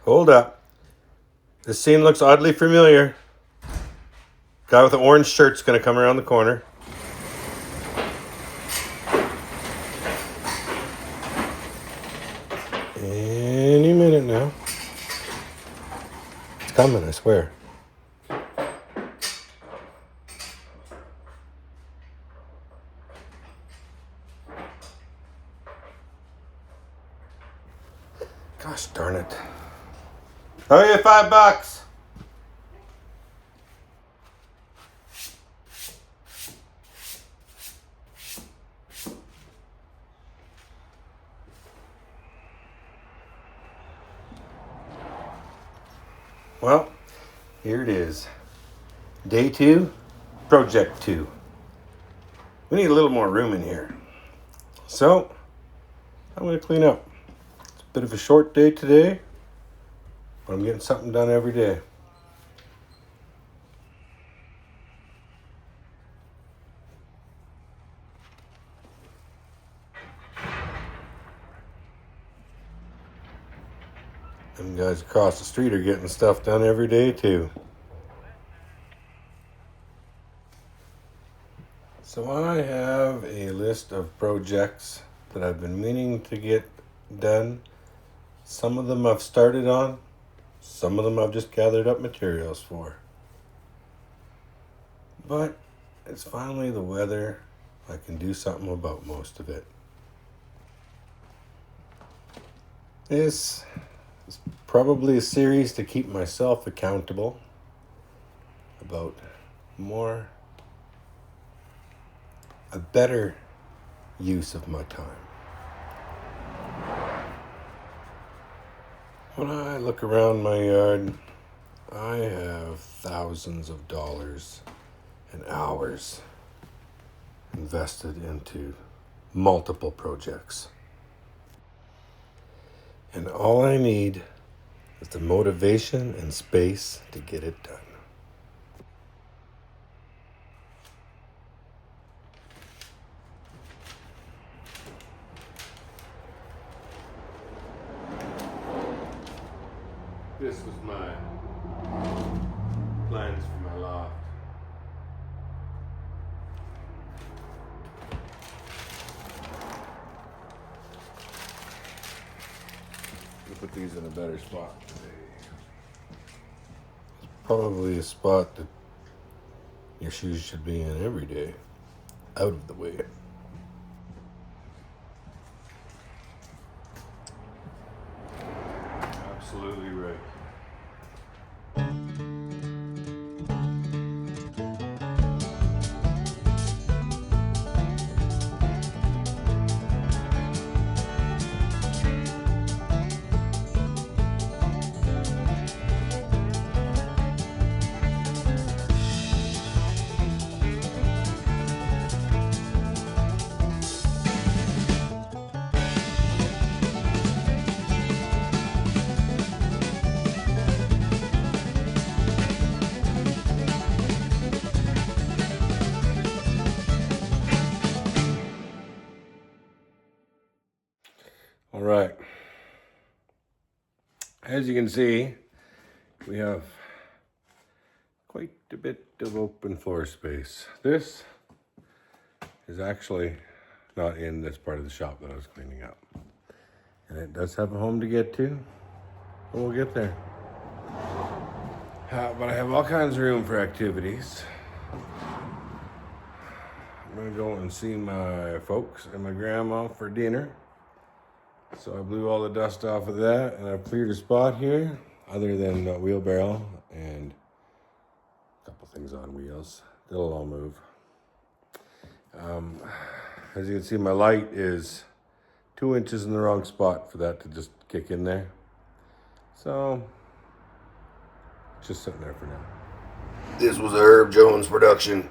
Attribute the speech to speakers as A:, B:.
A: Hold up. This scene looks oddly familiar. Guy with the orange shirt's gonna come around the corner. Any minute now. It's coming, I swear. Gosh darn it. Oh yeah, $5. Well, here it is. Day 2, project 2. We need a little more room in here. So, I'm going to clean up. It's a bit of a short day today, but I'm getting something done every day. Them guys across the street are getting stuff done every day too. So I have a list of projects that I've been meaning to get done. Some of them I've started on, some of them I've just gathered up materials for. But it's finally the weather. I can do something about most of it. This is probably a series to keep myself accountable about a better use of my time. When I look around my yard, I have thousands of dollars and hours invested into multiple projects. And all I need is the motivation and space to get it done. This was my plans for my loft. We'll put these in a better spot today. It's probably a spot that your shoes should be in every day, out of the way. Absolutely right. All right. As you can see, we have quite a bit of open floor space. This is actually not in this part of the shop that I was cleaning up. And it does have a home to get to, but we'll get there. But I have all kinds of room for activities. I'm gonna go and see my folks and my grandma for dinner. So I blew all the dust off of that, and I've cleared a spot here, other than a wheelbarrow and a couple things on wheels. They'll all move. As you can see, my light is 2 inches in the wrong spot for that to just kick in there. So, just sitting there for now. This was a Herb Jones production.